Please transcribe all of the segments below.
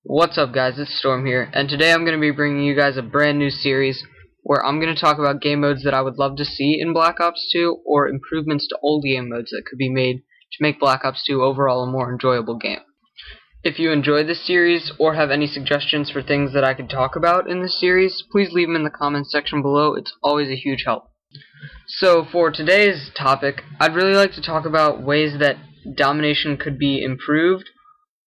What's up guys, it's Storm here, and today I'm going to be bringing you guys a brand new series where I'm going to talk about game modes that I would love to see in Black Ops 2 or improvements to old game modes that could be made to make Black Ops 2 overall a more enjoyable game. If you enjoy this series or have any suggestions for things that I could talk about in this series, please leave them in the comments section below. It's always a huge help. So for today's topic, I'd really like to talk about ways that domination could be improved,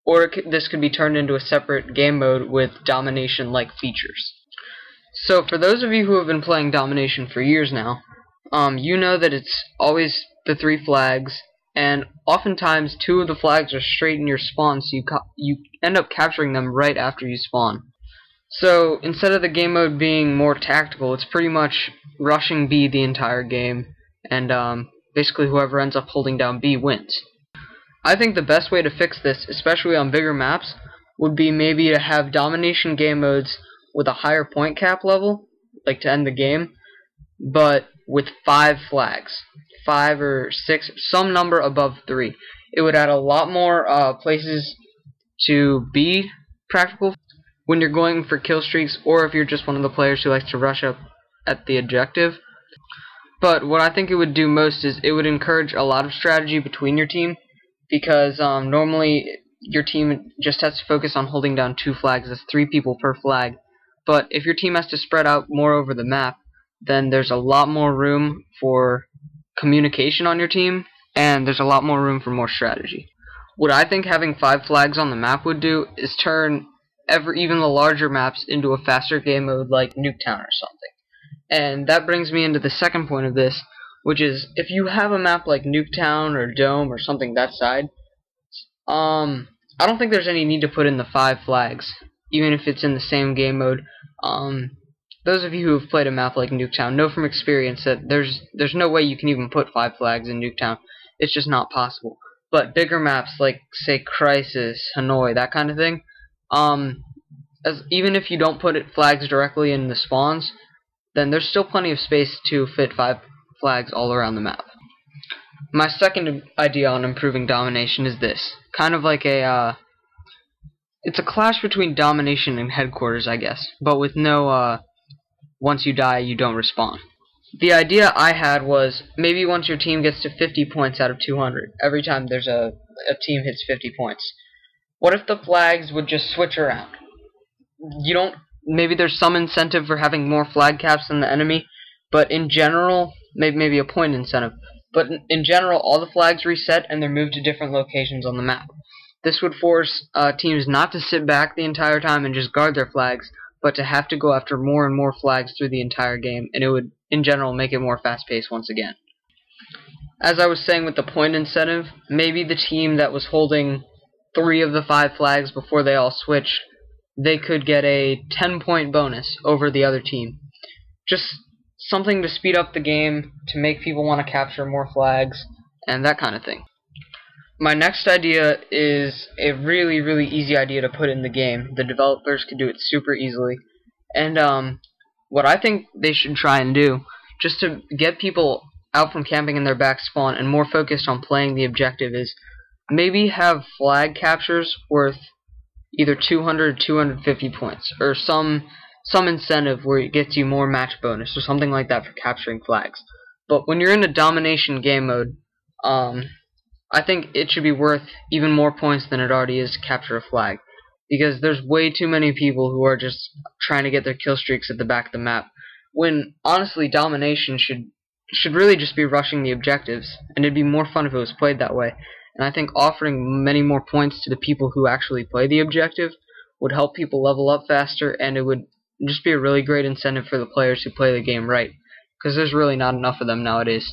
or this could be turned into a separate game mode with domination-like features. So for those of you who have been playing domination for years now, you know that it's always the 3 flags, and oftentimes 2 of the flags are straight in your spawn, so you end up capturing them right after you spawn. So instead of the game mode being more tactical, it's pretty much rushing B the entire game, and basically whoever ends up holding down B wins. I think the best way to fix this, especially on bigger maps, would be maybe to have domination game modes with a higher point cap level, like to end the game, but with 5 flags. 5 or 6, some number above 3. It would add a lot more places to be practical when you're going for kill streaks, or if you're just one of the players who likes to rush up at the objective. But what I think it would do most is it would encourage a lot of strategy between your team, because normally your team just has to focus on holding down 2 flags. That's 3 people per flag. But if your team has to spread out more over the map, then there's a lot more room for communication on your team, and there's a lot more room for more strategy. What I think having 5 flags on the map would do is turn even the larger maps into a faster game mode like Nuketown or something. And that brings me into the second point of this, which is, if you have a map like Nuketown or Dome or something that side, I don't think there's any need to put in the 5 flags, even if it's in the same game mode. Those of you who have played a map like Nuketown know from experience that there's no way you can even put 5 flags in Nuketown. It's just not possible. But bigger maps like, say, Crisis, Hanoi, that kind of thing, even if you don't put flags directly in the spawns, then there's still plenty of space to fit 5 flags all around the map. My second idea on improving domination is this. Kind of like it's a clash between domination and headquarters, I guess, but with no, once you die, you don't respawn. The idea I had was, maybe once your team gets to 50 points out of 200, every time there's a team hits 50 points, what if the flags would just switch around? Maybe there's some incentive for having more flag caps than the enemy, but in general, maybe a point incentive, but in general, all the flags reset and they're moved to different locations on the map. This would force teams not to sit back the entire time and just guard their flags, but to have to go after more and more flags through the entire game, and it would, in general, make it more fast-paced once again. As I was saying with the point incentive, maybe the team that was holding 3 of the 5 flags before they all switched, they could get a 10-point bonus over the other team. Just something to speed up the game, to make people want to capture more flags, and that kind of thing. My next idea is a really, really easy idea to put in the game. The developers could do it super easily. And what I think they should try and do, just to get people out from camping in their back spawn and more focused on playing the objective, is maybe have flag captures worth either 200 or 250 points, or some incentive where it gets you more match bonus or something like that for capturing flags. But when you're in a domination game mode, I think it should be worth even more points than it already is to capture a flag, because there's way too many people who are just trying to get their kill streaks at the back of the map, when honestly domination should really just be rushing the objectives, and it'd be more fun if it was played that way. And I think offering many more points to the people who actually play the objective would help people level up faster, and it would just be a really great incentive for the players who play the game right, because there's really not enough of them nowadays.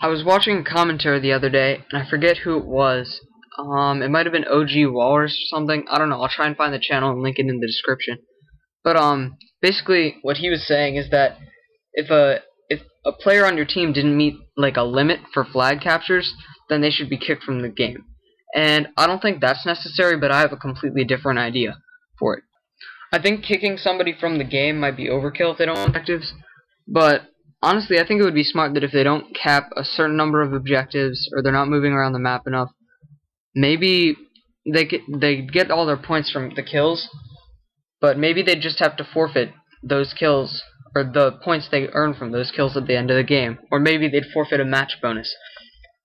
I was watching a commentary the other day, and I forget who it was. It might have been OG Walrus or something. I don't know. I'll try and find the channel and link it in the description. But basically what he was saying is that if a player on your team didn't meet like a limit for flag captures, then they should be kicked from the game. And I don't think that's necessary, but I have a completely different idea for it. I think kicking somebody from the game might be overkill if they don't want objectives, but honestly, I think it would be smart that if they don't cap a certain number of objectives, or they're not moving around the map enough, maybe they get all their points from the kills, but maybe they just have to forfeit those kills or the points they earn from those kills at the end of the game, or maybe they'd forfeit a match bonus.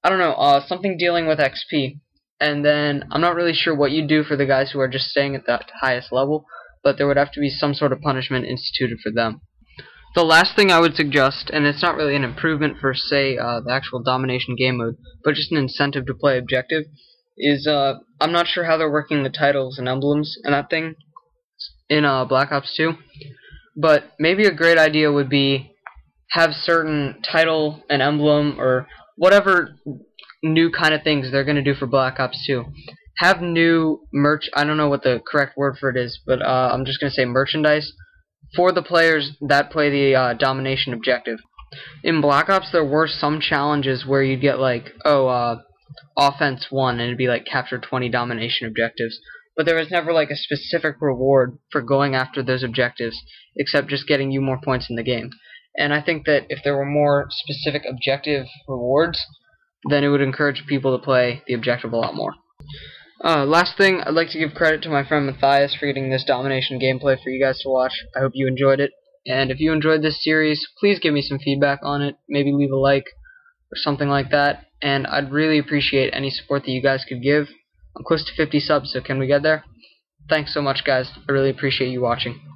I don't know, something dealing with XP. And then I'm not really sure what you do for the guys who are just staying at that highest level, but there would have to be some sort of punishment instituted for them. The last thing I would suggest, and it's not really an improvement for, say, the actual domination game mode, but just an incentive to play objective, is I'm not sure how they're working the titles and emblems and that thing in Black Ops 2, but maybe a great idea would be have certain title and emblem or whatever new kind of things they're going to do for Black Ops 2. Have new merch, I don't know what the correct word for it is, but I'm just going to say merchandise, for the players that play the domination objective. In Black Ops there were some challenges where you'd get like, offense 1, and it'd be like capture 20 domination objectives. But there was never like a specific reward for going after those objectives, except just getting you more points in the game. And I think that if there were more specific objective rewards, then it would encourage people to play the objective a lot more. Last thing, I'd like to give credit to my friend Matthias for getting this domination gameplay for you guys to watch. I hope you enjoyed it. And if you enjoyed this series, please give me some feedback on it. Maybe leave a like or something like that. And I'd really appreciate any support that you guys could give. I'm close to 50 subs, so can we get there? Thanks so much, guys. I really appreciate you watching.